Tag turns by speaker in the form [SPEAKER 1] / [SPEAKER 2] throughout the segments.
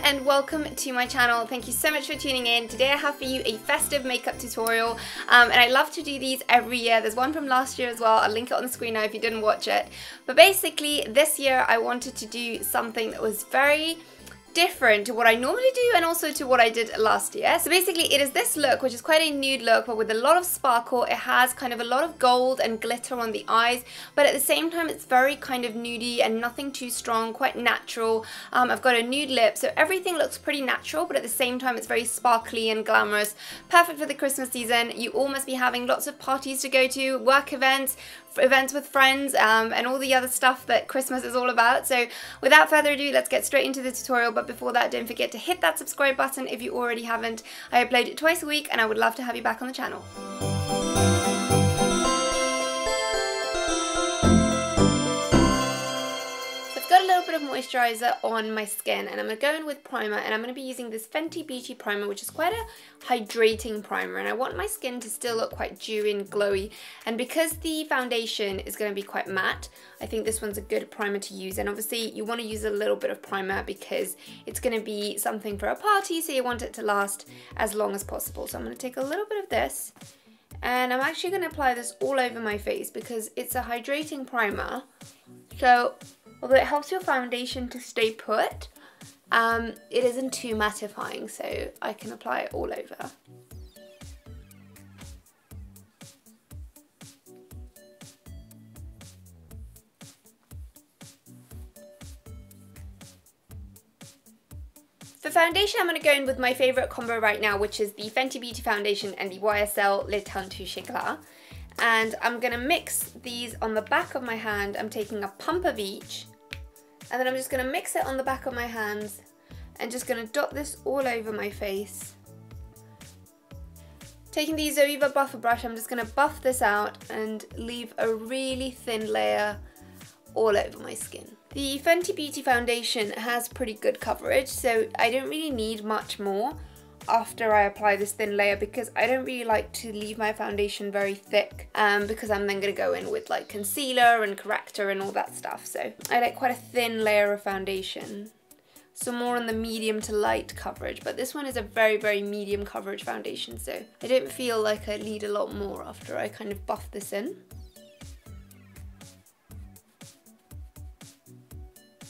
[SPEAKER 1] and welcome to my channel. Thank you so much for tuning in. Today I have for you a festive makeup tutorial and I love to do these every year. There's one from last year as well. I'll link it on the screen now if you didn't watch it. But basically this year I wanted to do something that was very different to what I normally do and also to what I did last year. So basically it is this look, which is quite a nude look but with a lot of sparkle. It has kind of a lot of gold and glitter on the eyes, but at the same time it's very kind of nudey and nothing too strong, quite natural. I've got a nude lip, so everything looks pretty natural, but at the same time it's very sparkly and glamorous. Perfect for the Christmas season. You all must be having lots of parties to go to, work events with friends, and all the other stuff that Christmas is all about. So without further ado, let's get straight into the tutorial. But before that, don't forget to hit that subscribe button if you already haven't. I upload it twice a week and I would love to have you back on the channel. Got a little bit of moisturizer on my skin and I'm going to go in with primer, and I'm going to be using this Fenty Beauty primer, which is quite a hydrating primer, and I want my skin to still look quite dewy and glowy. And because the foundation is going to be quite matte, I think this one's a good primer to use. And obviously you want to use a little bit of primer because it's going to be something for a party, so you want it to last as long as possible. So I'm going to take a little bit of this and I'm actually going to apply this all over my face because it's a hydrating primer. So although it helps your foundation to stay put, it isn't too mattifying, so I can apply it all over. For foundation, I'm going to go in with my favourite combo right now, which is the Fenty Beauty foundation and the YSL Le Teint Touche Éclat. And I'm going to mix these on the back of my hand. I'm taking a pump of each, and then I'm just going to mix it on the back of my hands and just going to dot this all over my face. Taking the Zoeva buffer brush, I'm just going to buff this out and leave a really thin layer all over my skin. The Fenty Beauty foundation has pretty good coverage, so I don't really need much more after I apply this thin layer, because I don't really like to leave my foundation very thick, because I'm then going to go in with like concealer and corrector and all that stuff. So I like quite a thin layer of foundation, so more on the medium to light coverage, but this one is a very medium coverage foundation, so I don't feel like I need a lot more after I kind of buff this in.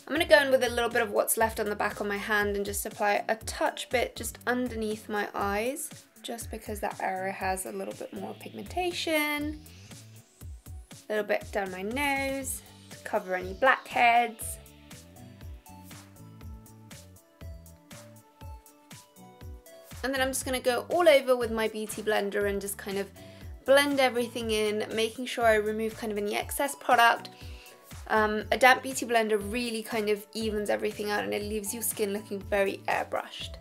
[SPEAKER 1] I'm going to go in with a little bit of what's left on the back of my hand and just apply a touch bit just underneath my eyes, just because that area has a little bit more pigmentation. A little bit down my nose to cover any blackheads. And then I'm just going to go all over with my beauty blender and just kind of blend everything in, making sure I remove kind of any excess product. A damp beauty blender really kind of evens everything out and it leaves your skin looking very airbrushed.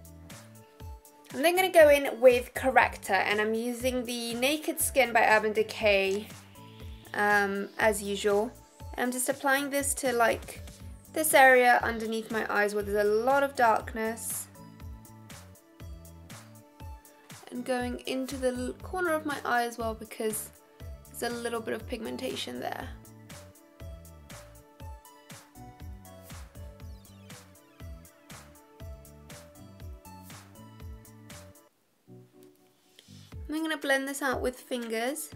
[SPEAKER 1] I'm then going to go in with corrector, and I'm using the Naked Skin by Urban Decay as usual. And I'm just applying this to like this area underneath my eyes where there's a lot of darkness, and going into the corner of my eye as well because there's a little bit of pigmentation there. I'm going to blend this out with fingers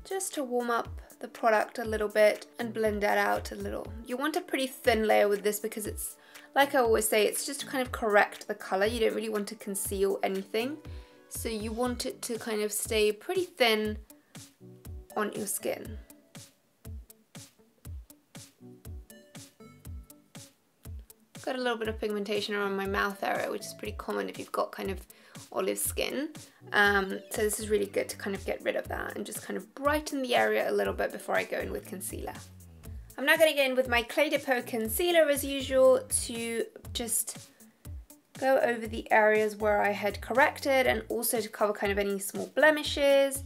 [SPEAKER 1] just to warm up the product a little bit and blend that out a little. You want a pretty thin layer with this because it's, like I always say, it's just to kind of correct the colour. You don't really want to conceal anything, so you want it to kind of stay pretty thin on your skin. Got a little bit of pigmentation around my mouth area, which is pretty common if you've got kind of olive skin, so this is really good to kind of get rid of that and just kind of brighten the area a little bit before I go in with concealer. I'm now going to go in with my Clé de Peau concealer as usual to just go over the areas where I had corrected, and also to cover kind of any small blemishes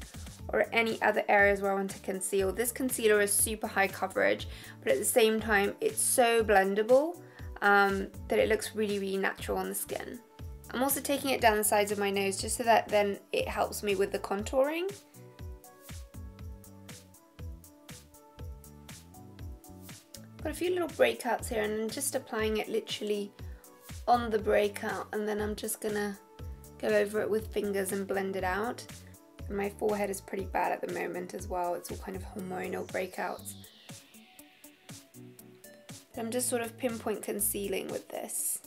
[SPEAKER 1] or any other areas where I want to conceal. This concealer is super high coverage, but at the same time it's so blendable that it looks really natural on the skin. I'm also taking it down the sides of my nose just so that then it helps me with the contouring. Got a few little breakouts here, and I'm just applying it literally on the breakout, and then I'm just gonna go over it with fingers and blend it out. And my forehead is pretty bad at the moment as well. It's all kind of hormonal breakouts. But I'm just sort of pinpoint concealing with this.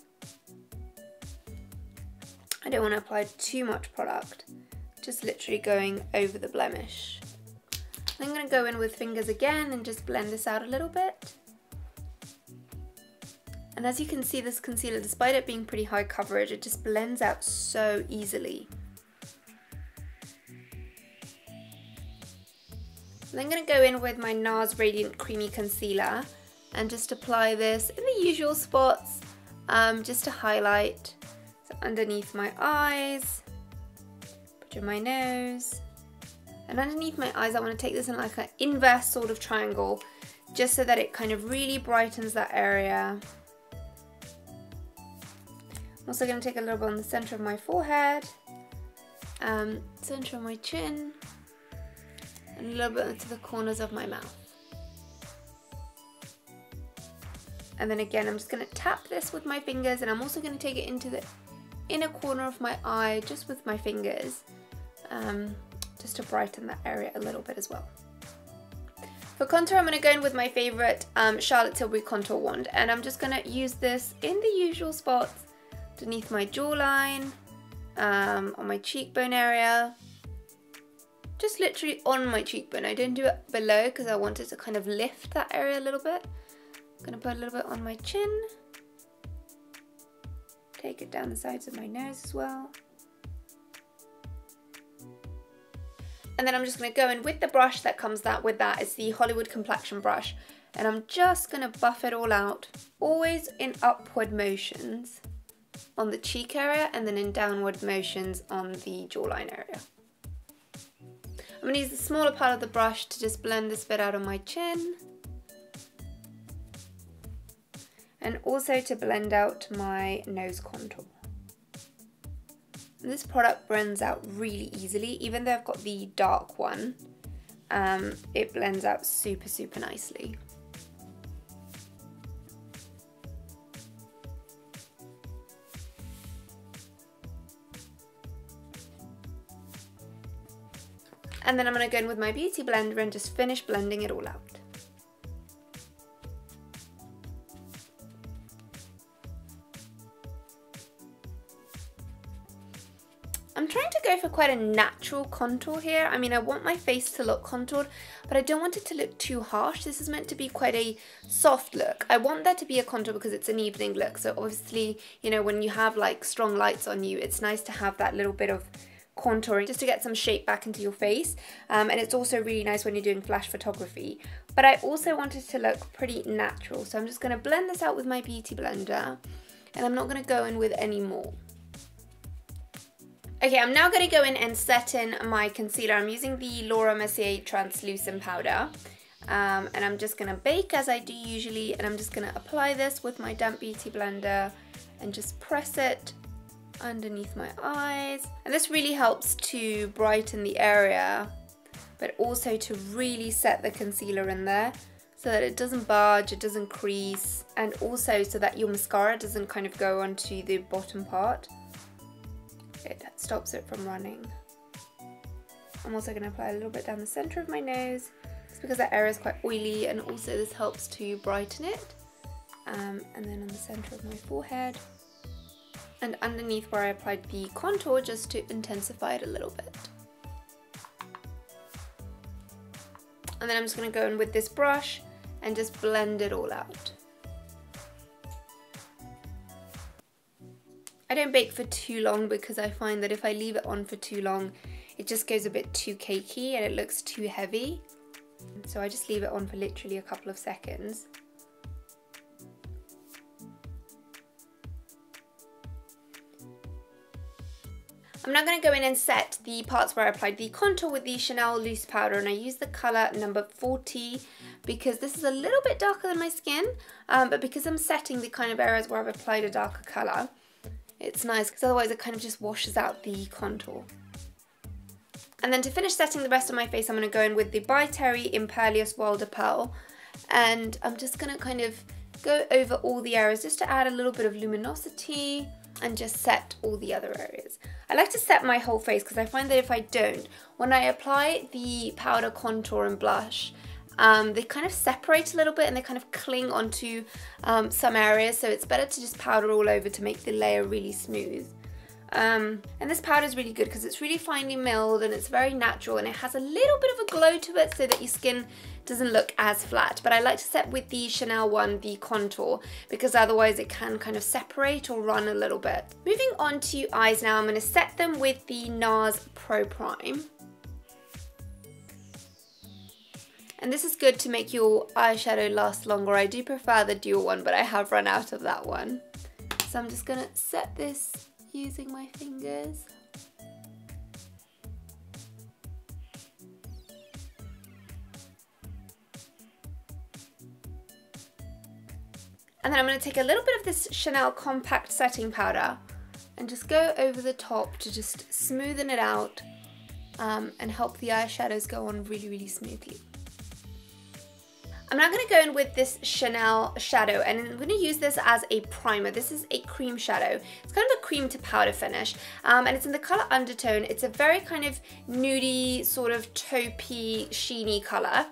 [SPEAKER 1] I don't want to apply too much product, just literally going over the blemish. I'm going to go in with fingers again and just blend this out a little bit. And as you can see, this concealer, despite it being pretty high coverage, it just blends out so easily. And I'm going to go in with my NARS Radiant Creamy Concealer and just apply this in the usual spots, just to highlight. So underneath my eyes, between my nose, and underneath my eyes I want to take this in like an inverse sort of triangle, just so that it kind of really brightens that area. I'm also going to take a little bit on the centre of my forehead, centre of my chin, and a little bit into the corners of my mouth. And then again, I'm just going to tap this with my fingers, and I'm also going to take it into the inner corner of my eye just with my fingers, just to brighten that area a little bit as well. For contour, I'm going to go in with my favourite Charlotte Tilbury contour wand, and I'm just going to use this in the usual spots, underneath my jawline, on my cheekbone area, just literally on my cheekbone. I didn't do it below because I wanted to kind of lift that area a little bit. I'm going to put a little bit on my chin, take it down the sides of my nose as well. And then I'm just going to go in with the brush that comes with that. It's the Hollywood Complexion brush. And I'm just going to buff it all out, always in upward motions on the cheek area, and then in downward motions on the jawline area. I'm going to use the smaller part of the brush to just blend this bit out on my chin. And also to blend out my nose contour. And this product blends out really easily, even though I've got the dark one, it blends out super, super nicely. And then I'm going to go in with my beauty blender and just finish blending it all out. I'm trying to go for quite a natural contour here. I mean, I want my face to look contoured, but I don't want it to look too harsh. This is meant to be quite a soft look. I want there to be a contour because it's an evening look. So obviously, you know, when you have like strong lights on you, it's nice to have that little bit of contouring just to get some shape back into your face. And it's also really nice when you're doing flash photography. But I also want it to look pretty natural. So I'm just going to blend this out with my beauty blender, and I'm not going to go in with any more. Okay, I'm now going to go in and set in my concealer. I'm using the Laura Mercier translucent powder, and I'm just going to bake as I do usually, and I'm just going to apply this with my damp beauty blender and just press it underneath my eyes. And this really helps to brighten the area, but also to really set the concealer in there so that it doesn't budge, it doesn't crease, and also so that your mascara doesn't kind of go onto the bottom part. It stops it from running. I'm also going to apply a little bit down the center of my nose, just because that area is quite oily, and also this helps to brighten it. And then on the center of my forehead, and underneath where I applied the contour, just to intensify it a little bit. And then I'm just going to go in with this brush and just blend it all out. I don't bake for too long because I find that if I leave it on for too long, it just goes a bit too cakey and it looks too heavy. So I just leave it on for literally a couple of seconds. I'm now going to go in and set the parts where I applied the contour with the Chanel loose powder, and I use the colour number 40 because this is a little bit darker than my skin, but because I'm setting the kind of areas where I've applied a darker colour, it's nice because otherwise it kind of just washes out the contour. And then to finish setting the rest of my face, I'm going to go in with the By Terry Imperlious World of Pearl, and I'm just gonna kind of go over all the areas just to add a little bit of luminosity and just set all the other areas. I like to set my whole face because I find that if I don't, when I apply the powder, contour and blush, they kind of separate a little bit and they kind of cling onto some areas, so it's better to just powder all over to make the layer really smooth. And this powder is really good because it's really finely milled and it's very natural and it has a little bit of a glow to it so that your skin doesn't look as flat. But I like to set with the Chanel one, the contour, because otherwise it can kind of separate or run a little bit. Moving on to eyes now, I'm going to set them with the NARS Pro Prime. And this is good to make your eyeshadow last longer. I do prefer the dual one, but I have run out of that one. So I'm just going to set this using my fingers. And then I'm going to take a little bit of this Chanel compact setting powder and just go over the top to just smoothen it out and help the eyeshadows go on really, really smoothly. I'm now going to go in with this Chanel shadow, and I'm going to use this as a primer. This is a cream shadow. It's kind of a cream to powder finish, and it's in the color Undertone. It's a very kind of nudie, sort of taupey, sheeny color.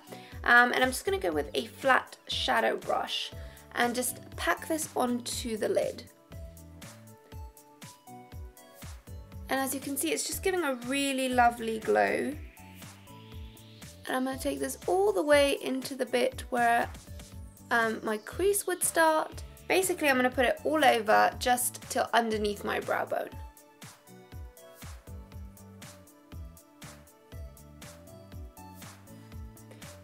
[SPEAKER 1] And I'm just going to go with a flat shadow brush and just pack this onto the lid. And as you can see, it's just giving a really lovely glow. And I'm going to take this all the way into the bit where my crease would start. Basically, I'm going to put it all over just till underneath my brow bone.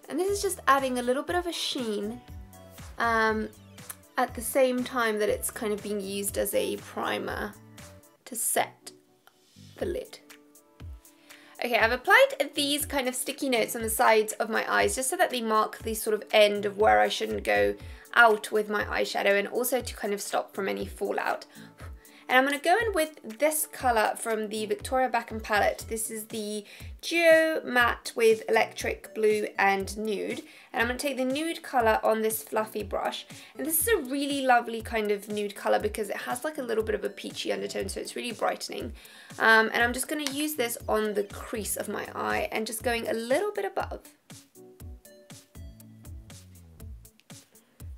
[SPEAKER 1] And this is just adding a little bit of a sheen at the same time that it's kind of being used as a primer to set the lid. Okay, I've applied these kind of sticky notes on the sides of my eyes just so that they mark the sort of end of where I shouldn't go out with my eyeshadow, and also to kind of stop from any fallout. And I'm going to go in with this colour from the Victoria Beckham palette. This is the Geo Matte with Electric Blue and Nude. And I'm going to take the nude colour on this fluffy brush. And this is a really lovely kind of nude colour because it has like a little bit of a peachy undertone, so it's really brightening. And I'm just going to use this on the crease of my eye and just going a little bit above.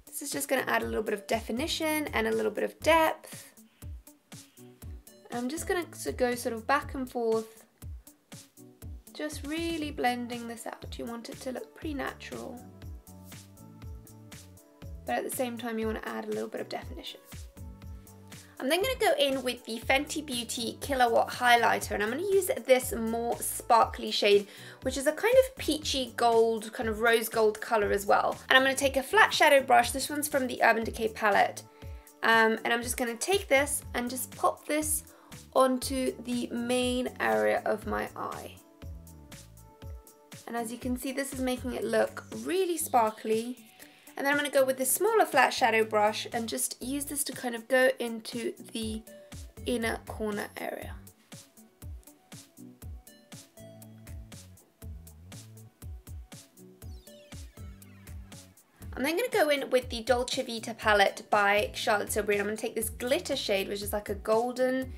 [SPEAKER 1] This is just going to add a little bit of definition and a little bit of depth. I'm just going to go sort of back and forth, just really blending this out. You want it to look pretty natural, but at the same time you want to add a little bit of definition. I'm then going to go in with the Fenty Beauty Kilowatt Highlighter, and I'm going to use this more sparkly shade, which is a kind of peachy gold, kind of rose gold colour as well. And I'm going to take a flat shadow brush. This one's from the Urban Decay palette. And I'm just going to take this and just pop this onto the main area of my eye. And as you can see, this is making it look really sparkly. And then I'm going to go with this smaller flat shadow brush and just use this to kind of go into the inner corner area. I'm then going to go in with the Dolce Vita palette by Charlotte Tilbury, and I'm going to take this glitter shade, which is like a golden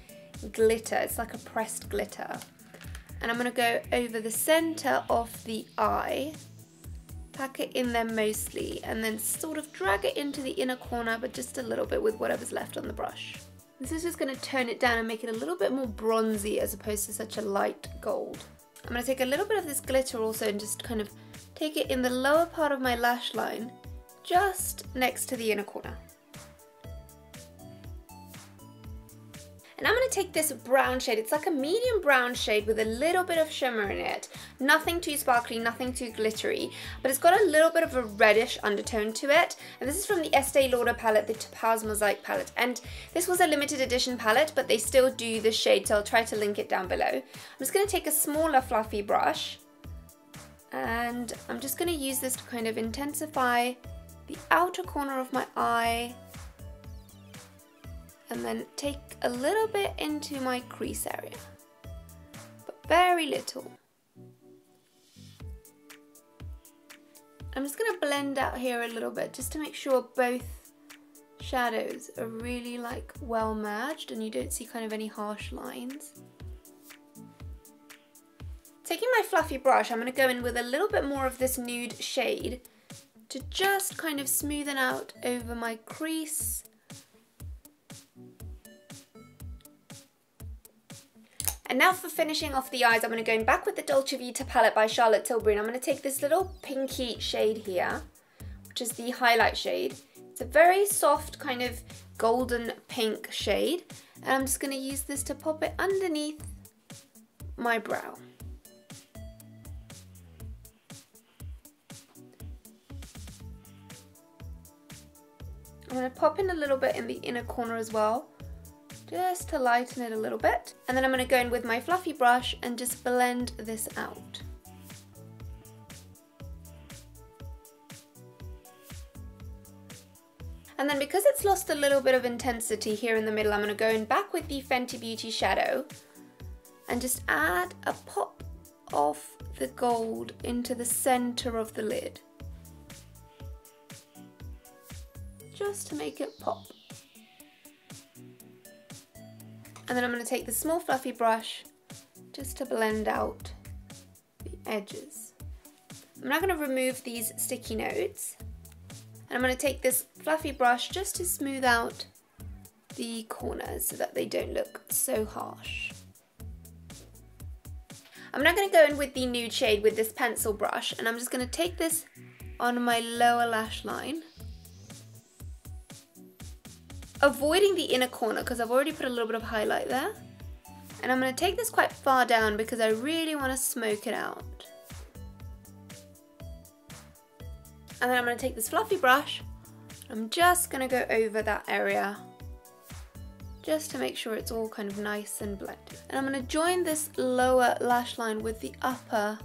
[SPEAKER 1] glitter. It's like a pressed glitter. And I'm going to go over the center of the eye, pack it in there mostly, and then sort of drag it into the inner corner, but just a little bit with whatever's left on the brush. This is just going to tone it down and make it a little bit more bronzy as opposed to such a light gold. I'm going to take a little bit of this glitter also and just kind of take it in the lower part of my lash line, just next to the inner corner. And I'm going to take this brown shade. It's like a medium brown shade with a little bit of shimmer in it. Nothing too sparkly, nothing too glittery, but it's got a little bit of a reddish undertone to it. And this is from the Estee Lauder palette, the Topaz Mosaic palette. And this was a limited edition palette, but they still do the shade, so I'll try to link it down below. I'm just going to take a smaller fluffy brush, and I'm just going to use this to kind of intensify the outer corner of my eye, and then take a little bit into my crease area, but very little. I'm just going to blend out here a little bit just to make sure both shadows are really like well merged and you don't see kind of any harsh lines. Taking my fluffy brush, I'm going to go in with a little bit more of this nude shade to just kind of smoothen out over my crease. And now for finishing off the eyes, I'm going to go in back with the Dolce Vita palette by Charlotte Tilbury, and I'm going to take this little pinky shade here, which is the highlight shade. It's a very soft kind of golden pink shade, and I'm just going to use this to pop it underneath my brow. I'm going to pop in a little bit in the inner corner as well, just to lighten it a little bit. And then I'm going to go in with my fluffy brush and just blend this out. And then because it's lost a little bit of intensity here in the middle, I'm going to go in back with the Fenty Beauty shadow and just add a pop of the gold into the center of the lid, just to make it pop. And then I'm going to take the small fluffy brush just to blend out the edges. I'm now going to remove these sticky notes, and I'm going to take this fluffy brush just to smooth out the corners so that they don't look so harsh. I'm now going to go in with the nude shade with this pencil brush, and I'm just going to take this on my lower lash line, avoiding the inner corner because I've already put a little bit of highlight there. And I'm going to take this quite far down because I really want to smoke it out. And then I'm going to take this fluffy brush, I'm just going to go over that area just to make sure it's all kind of nice and blended. And I'm going to join this lower lash line with the upper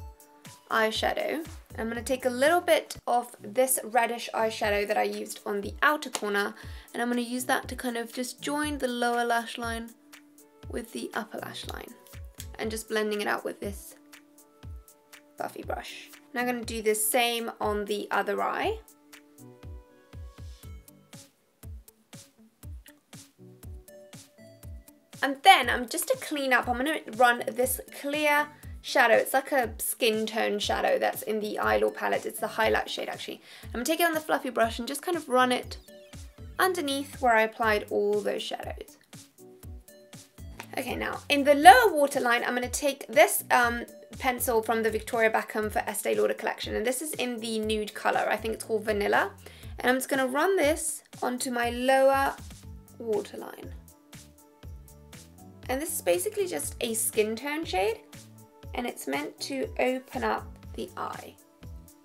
[SPEAKER 1] eyeshadow. I'm going to take a little bit of this reddish eyeshadow that I used on the outer corner, and I'm going to use that to kind of just join the lower lash line with the upper lash line and just blending it out with this fluffy brush. Now I'm going to do the same on the other eye. And then just to clean up, I'm going to run this clear shadow. It's like a skin tone shadow that's in the Eyelure palette. It's the highlight shade actually. I'm going to take it on the fluffy brush and just kind of run it underneath where I applied all those shadows. Okay, now in the lower waterline, I'm going to take this pencil from the Victoria Beckham for Estee Lauder collection, and this is in the nude color. I think it's called Vanilla, and I'm just going to run this onto my lower waterline. And this is basically just a skin tone shade, and it's meant to open up the eye.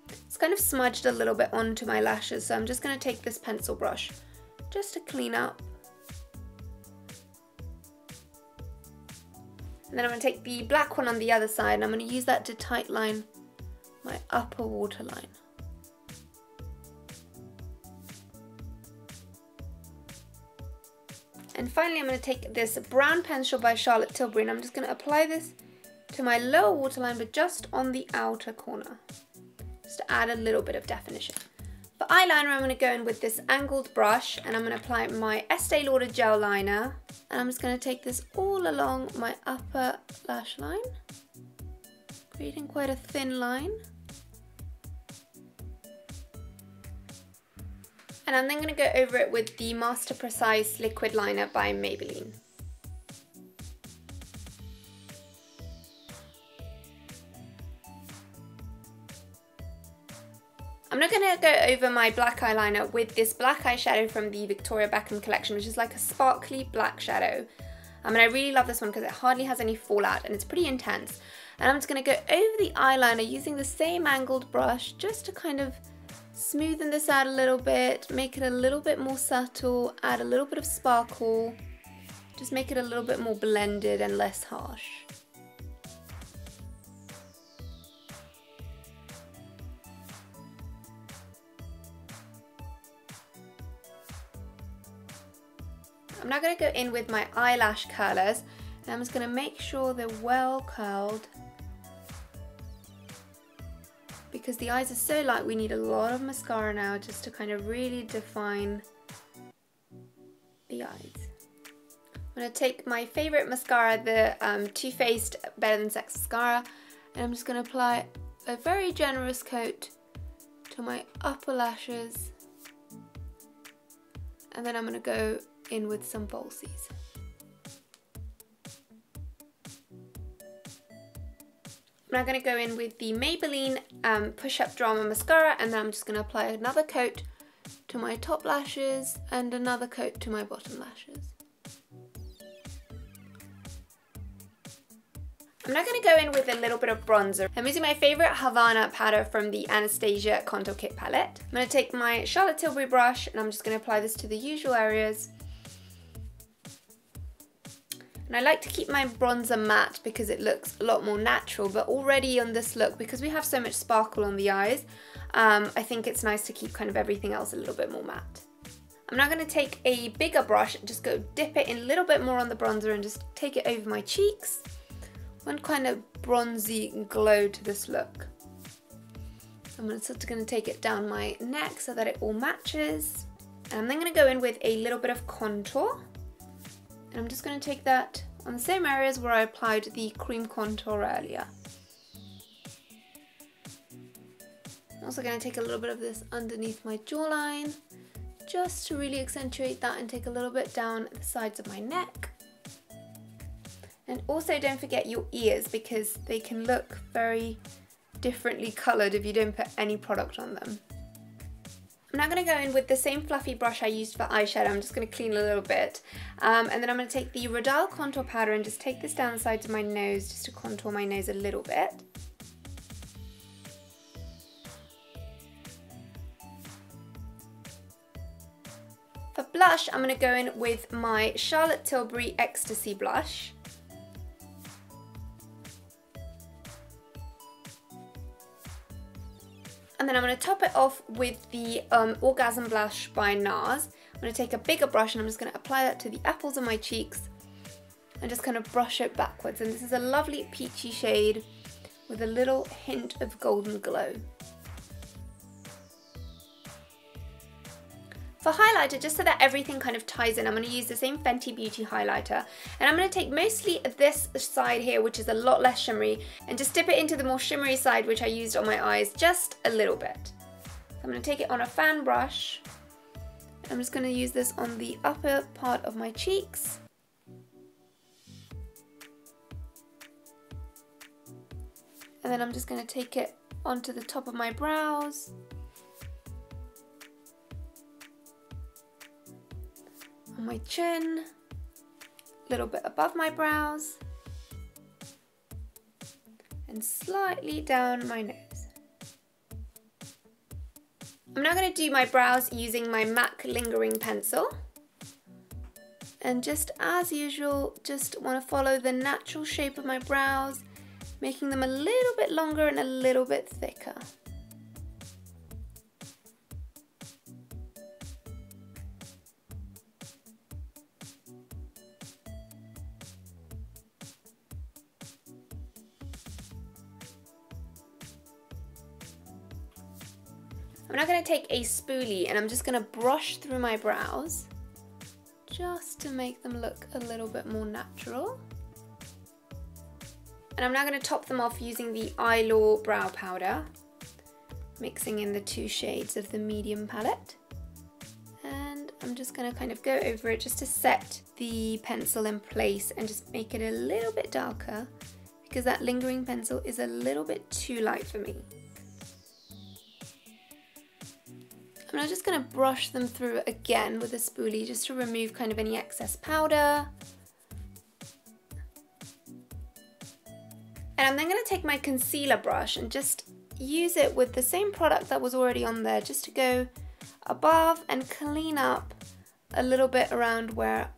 [SPEAKER 1] It's kind of smudged a little bit onto my lashes, so I'm just going to take this pencil brush just to clean up. And then I'm going to take the black one on the other side, and I'm going to use that to tightline my upper waterline. And finally I'm going to take this brown pencil by Charlotte Tilbury, and I'm just going to apply this to my lower waterline, but just on the outer corner, just to add a little bit of definition. For eyeliner, I'm going to go in with this angled brush, and I'm going to apply my Estee Lauder gel liner, and I'm just going to take this all along my upper lash line, creating quite a thin line. And I'm then going to go over it with the Master Precise Liquid Liner by Maybelline. I'm not going to go over my black eyeliner with this black eyeshadow from the Victoria Beckham collection, which is like a sparkly black shadow. And I really love this one because it hardly has any fallout and it's pretty intense. And I'm just going to go over the eyeliner using the same angled brush just to kind of smoothen this out a little bit, make it a little bit more subtle, add a little bit of sparkle, just make it a little bit more blended and less harsh. I'm now going to go in with my eyelash curlers, and I'm just going to make sure they're well curled, because the eyes are so light, we need a lot of mascara now just to kind of really define the eyes. I'm going to take my favourite mascara, the Too Faced Better Than Sex mascara, and I'm just going to apply a very generous coat to my upper lashes, and then I'm going to go in with some falsies. I'm now going to go in with the Maybelline Push Up Drama Mascara, and then I'm just going to apply another coat to my top lashes and another coat to my bottom lashes. I'm now going to go in with a little bit of bronzer. I'm using my favourite Havana powder from the Anastasia Contour Kit palette. I'm going to take my Charlotte Tilbury brush and I'm just going to apply this to the usual areas. And I like to keep my bronzer matte because it looks a lot more natural, but already on this look, because we have so much sparkle on the eyes, I think it's nice to keep kind of everything else a little bit more matte. I'm now going to take a bigger brush and just go dip it in a little bit more on the bronzer and just take it over my cheeks. One kind of bronzy glow to this look. I'm just going to take it down my neck so that it all matches. And I'm then going to go in with a little bit of contour. And I'm just going to take that on the same areas where I applied the cream contour earlier. I'm also going to take a little bit of this underneath my jawline, just to really accentuate that and take a little bit down the sides of my neck. And also don't forget your ears, because they can look very differently coloured if you don't put any product on them. I'm now going to go in with the same fluffy brush I used for eyeshadow. I'm just going to clean a little bit. And then I'm going to take the Rodale contour powder and just take this down the sides of my nose just to contour my nose a little bit. For blush, I'm going to go in with my Charlotte Tilbury Ecstasy blush. And then I'm going to top it off with the Orgasm Blush by NARS. I'm going to take a bigger brush and I'm just going to apply that to the apples of my cheeks and just kind of brush it backwards. And this is a lovely peachy shade with a little hint of golden glow. For highlighter, just so that everything kind of ties in, I'm going to use the same Fenty Beauty highlighter. And I'm going to take mostly this side here, which is a lot less shimmery, and just dip it into the more shimmery side, which I used on my eyes just a little bit. So I'm going to take it on a fan brush. I'm just going to use this on the upper part of my cheeks. And then I'm just going to take it onto the top of my brows. On my chin, a little bit above my brows, and slightly down my nose. I'm now going to do my brows using my MAC Lingering Pencil. And just as usual, just want to follow the natural shape of my brows, making them a little bit longer and a little bit thicker. I'm now going to take a spoolie and I'm just going to brush through my brows just to make them look a little bit more natural. And I'm now going to top them off using the Eyelaw brow powder, mixing in the two shades of the medium palette. And I'm just going to kind of go over it just to set the pencil in place and just make it a little bit darker, because that lingering pencil is a little bit too light for me. I'm just going to brush them through again with a spoolie just to remove kind of any excess powder. And I'm then going to take my concealer brush and just use it with the same product that was already on there, just to go above and clean up a little bit around where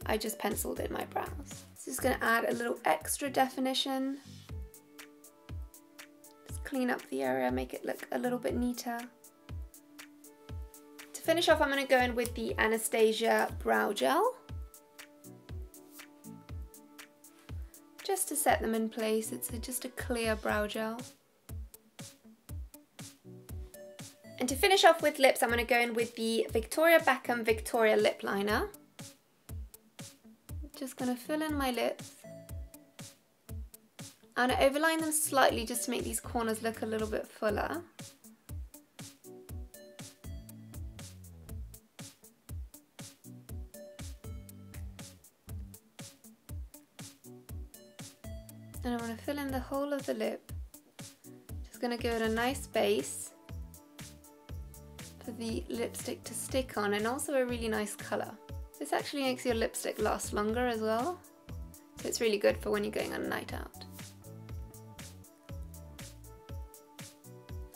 [SPEAKER 1] I just penciled in my brows. This is going to add a little extra definition. Just clean up the area, make it look a little bit neater. To finish off, I'm going to go in with the Anastasia Brow Gel, just to set them in place. It's just a clear brow gel. And to finish off with lips, I'm going to go in with the Victoria Beckham Victoria Lip Liner. Just going to fill in my lips. I'm going to overline them slightly just to make these corners look a little bit fuller. And I'm going to fill in the whole of the lip. Just going to give it a nice base for the lipstick to stick on, and also a really nice colour. This actually makes your lipstick last longer as well, so it's really good for when you're going on a night out.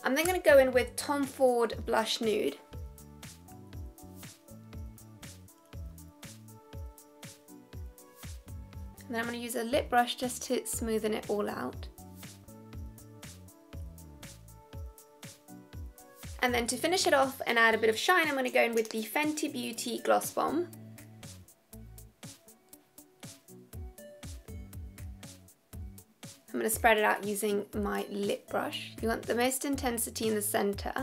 [SPEAKER 1] I'm then going to go in with Tom Ford Blush Nude. And then I'm going to use a lip brush just to smoothen it all out. And then to finish it off and add a bit of shine, I'm going to go in with the Fenty Beauty Gloss Bomb. I'm going to spread it out using my lip brush. You want the most intensity in the center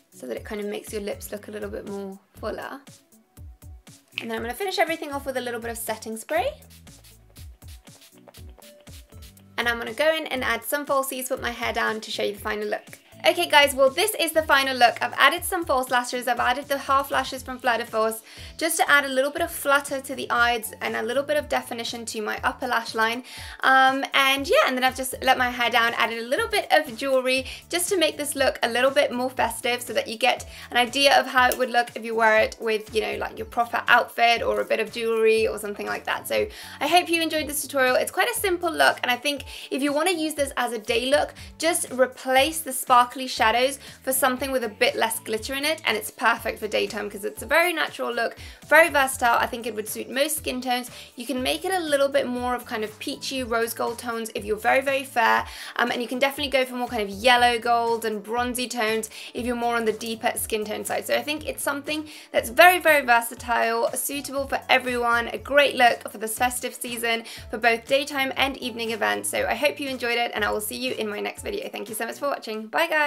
[SPEAKER 1] so that it kind of makes your lips look a little bit more fuller. And then I'm going to finish everything off with a little bit of setting spray. And I'm going to go in and add some falsies, put my hair down to show you the final look. Okay guys, well this is the final look. I've added some false lashes, I've added the half lashes from Fleur de Force just to add a little bit of flutter to the eyes and a little bit of definition to my upper lash line. And then I've just let my hair down, added a little bit of jewellery just to make this look a little bit more festive so that you get an idea of how it would look if you wear it with, you know, like your proper outfit or a bit of jewellery or something like that. So I hope you enjoyed this tutorial. It's quite a simple look, and I think if you want to use this as a day look, just replace the sparkly shadows for something with a bit less glitter in it, and it's perfect for daytime because it's a very natural look, very versatile. I think it would suit most skin tones. You can make it a little bit more of kind of peachy rose gold tones if you're very, very fair, and you can definitely go for more kind of yellow gold and bronzy tones if you're more on the deeper skin tone side. So I think it's something that's very, very versatile, suitable for everyone, a great look for this festive season for both daytime and evening events. So I hope you enjoyed it, and I will see you in my next video. Thank you so much for watching. Bye guys!